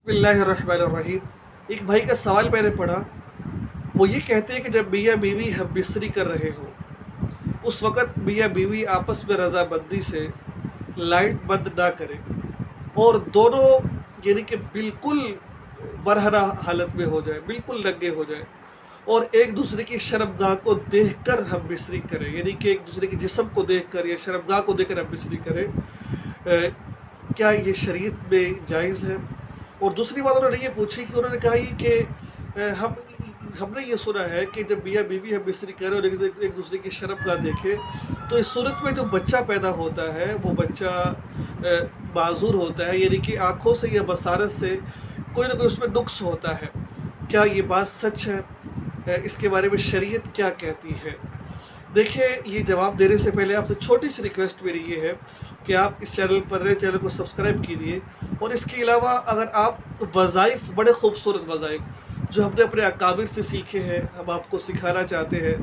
बिस्मिल्लाहिर्रहमानिर्रहीम। एक भाई का सवाल मैंने पढ़ा। वो ये कहते हैं कि जब मियाँ बीवी हम बिस्तरी कर रहे हो उस वक़्त मियाँ बीवी आपस में रज़ामंदी से लाइट बंद ना करें और दोनों यानी कि बिल्कुल बरहरा हालत में हो जाए, बिल्कुल नंगे हो जाए और एक दूसरे की शर्मगाह को देखकर हम बिस्तरी करें, यानी कि एक दूसरे के जिस्म को देखकर या शर्मगाह को देखकर हम बिस्तरी करें। क्या ये शरीयत में जायज़ है? और दूसरी बात उन्होंने ये पूछी कि उन्होंने कहा ये कि हमने ये सुना है कि जब मियाँ बीवी हम बिस्तरी करें और एक दूसरे की शर्मगाह देखें तो इस सूरत में जो बच्चा पैदा होता है वो बच्चा माज़ूर होता है, यानी कि आँखों से या बसारत से कोई ना कोई उसमें नुक्स होता है। क्या ये बात सच है? इसके बारे में शरीयत क्या कहती है? देखिए, ये जवाब देने से पहले आपसे छोटी सी रिक्वेस्ट मेरी ये है कि आप इस चैनल को सब्सक्राइब कीजिए और इसके अलावा अगर आप वज़ाइफ, बड़े खूबसूरत वज़ाइफ जो हमने अपने अकाबिर से सीखे हैं, हम आपको सिखाना चाहते हैं,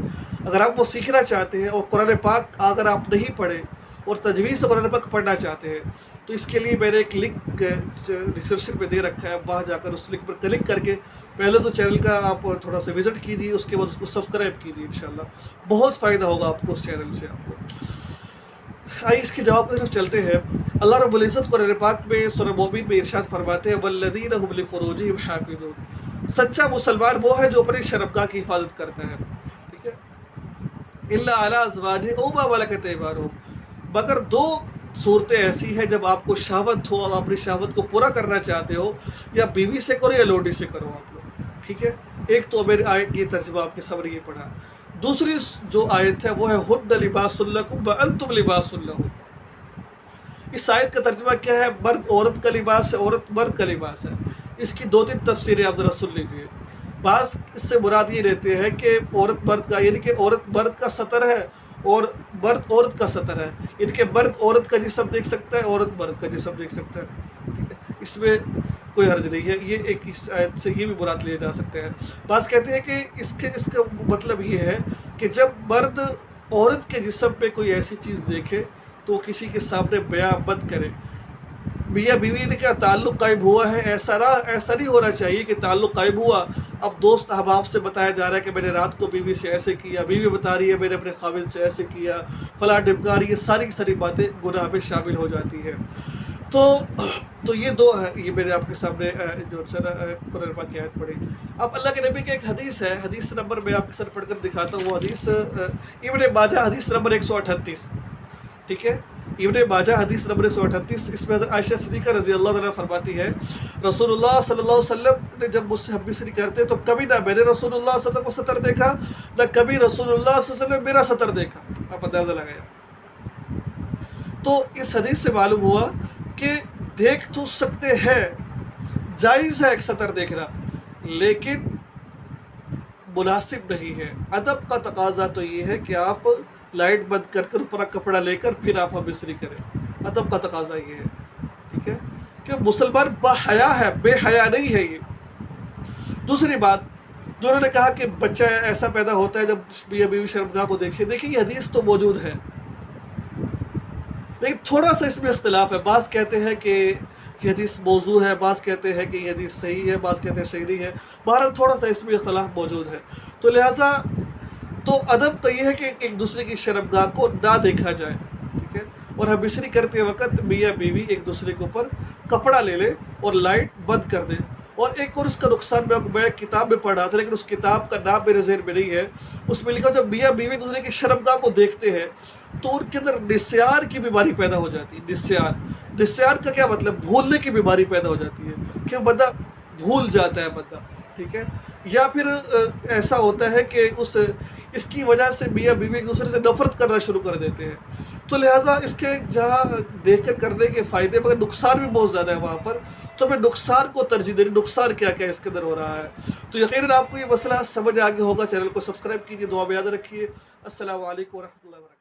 अगर आप वो सीखना चाहते हैं और कुरान पाक अगर आप नहीं पढ़े और तजवीज़ से कुरान पाक पढ़ना चाहते हैं तो इसके लिए मैंने एक लिंक डिस्क्रिप्शन में दे रखा है। वहाँ जाकर उस लिंक पर क्लिक करके पहले तो चैनल का आप थोड़ा सा विज़िट कीजिए, उसके बाद उसको सब्सक्राइब कीजिए। इंशाल्लाह बहुत फ़ायदा होगा आपको उस चैनल से। आपको आइए इसके जवाब की तरफ चलते हैं। अल्लाह रब्बुल इज़्ज़त कुरान पाक में सूरह मोमिन में इरशाद फरमाते हैं, वल्लज़ीना हुम लिफ़ुरूजिहिम हाफ़िज़ून। सच्चा मुसलमान वो है जो अपनी शर्मगाह की हिफाजत करता है, ठीक है। इल्ला अला अज़वाजिहिम औ मा मलकत अयमानुहुम, मगर दो सूरतें ऐसी हैं जब आपको शहवत हो, आप अपनी शहवत को पूरा करना चाहते हो, या बीवी से करो या लोडी से करो आप लोग, ठीक है। एक तो मेरी आयत ये तर्जुमा आपके सामने ये पढ़ा। दूसरी जो आयत है वो है हुन्ना लिबासुल लकुम व अंतुम लिबासुल लहुम। इस आयत का तर्जुमा क्या है? मर्द औरत का लिबास है, औरत मर्द का लिबास है। इसकी दो तीन तफसीरें आप ज़रा सुन लीजिए। बास इससे मुराद ये रहते हैं कि औरत मर्द का, यानी कि औरत मर्द का सतर है और मर्द औरत का सतर है, इनके मर्द औरत का जिस्म देख सकता है, औरत मर्द का जिस्म देख सकता है, ठीक है। इसमें कोई हर्ज नहीं है। ये एक इस आयत से ये भी मुराद लिए जा सकते हैं। बास कहते हैं कि इसका मतलब ये है कि जब मर्द औरत के जिस्म पे कोई ऐसी चीज़ देखे तो किसी के सामने बयां मत करे। मियाँ बीवी का ताल्लुक़ कायम हुआ है, ऐसा नहीं होना चाहिए कि ताल्लुक़ कायम हुआ, अब दोस्त अहबाब से बताया जा रहा है कि मैंने रात को बीवी से ऐसे किया, बीवी बता रही है मैंने अपने खाविद से ऐसे किया, फला ढिमका, ये सारी बातें गुनाह में शामिल हो जाती है। तो ये दो है, ये मैंने आपके सामने जो कुरान पाक की आयत पढ़ी। अब अल्लाह के नबी की एक हदीस है, हदीस नंबर मैं आपके साथ पढ़कर दिखाता हूँ। वो हदीस इब्न माजा हदीस नंबर 138, ठीक है। इब्न माजा हदीस नंबर 138, इसमें आयशा सिद्दीक़ा रज़ी अल्लाह तआला फरमाती है, रसूलुल्लाह सल्लल्लाहु अलैहि वसल्लम ने जब मुझसे हम बिस्तरी करते तो कभी ना मैंने रसूलुल्लाह सल्लल्लाहु अलैहि वसल्लम को सतर देखा, ना कभी रसूलुल्लाह सल्लल्लाहु अलैहि वसल्लम मेरा सतर देखा। आप अंदाज़ा लगाया। तो इस हदीस से मालूम हुआ कि देख तो सकते हैं, जायज़ है एक सतर देखना, लेकिन मुनासिब नहीं है। अदब का तकाजा तो ये है कि आप लाइट बंद कर ऊपर कपड़ा लेकर फिर आप बिस्तरी करें। अदब का तकाजा ये है, ठीक है, कि मुसलमान बाहया है, बेहया नहीं है ये। दूसरी बात जो उन्होंने कहा कि बच्चा ऐसा पैदा होता है जब मियाँ बीवी शर्मगाह को देखे, देखिए ये हदीस तो मौजूद है लेकिन थोड़ा सा इसमें इख्तिलाफ है। बाज़ कहते हैं कि ये हदीस मौजू है, बाज़ कहते हैं कि ये हदीस सही है, बाज़ कहते हैं सही नहीं है। बहरहाल थोड़ा सा इसमें इख्तिलाफ मौजूद है। तो लिहाजा तो अदब तो ये है कि एक दूसरे की शर्मगाह को ना देखा जाए, ठीक है। और हम बिस्तरी करते वक्त मियाँ बीवी एक दूसरे के ऊपर कपड़ा ले लें और लाइट बंद कर दें। और एक और उसका नुकसान मैं किताब में पढ़ा था, लेकिन उस किताब का नाम मेरे ज़हन में नहीं है। उसमें लिखा जब मियाँ बीवी एक दूसरे की शर्मगाह को देखते हैं तो उनके अंदर निस्यार की बीमारी पैदा हो जाती है। निस्यार का क्या मतलब? भूलने की बीमारी पैदा हो जाती है कि बंदा भूल जाता है बंदा, ठीक है। या फिर ऐसा होता है कि इसकी वजह से मियाँ बीवी एक दूसरे से नफरत करना शुरू कर देते हैं। तो लिहाजा इसके जहाँ देख कर करने के फ़ायदे मगर नुकसान भी बहुत ज़्यादा है वहाँ पर, तो मैं नुकसान को तरजीह दे रही। नुकसान क्या क्या इसके अंदर हो रहा है, तो यकीनन आपको ये मसला समझ आ गया होगा। चैनल को सब्सक्राइब कीजिए, दुआ में याद रखिए। अस्सलामु अलैकुम व रहमतुल्लाहि व बरकातहू।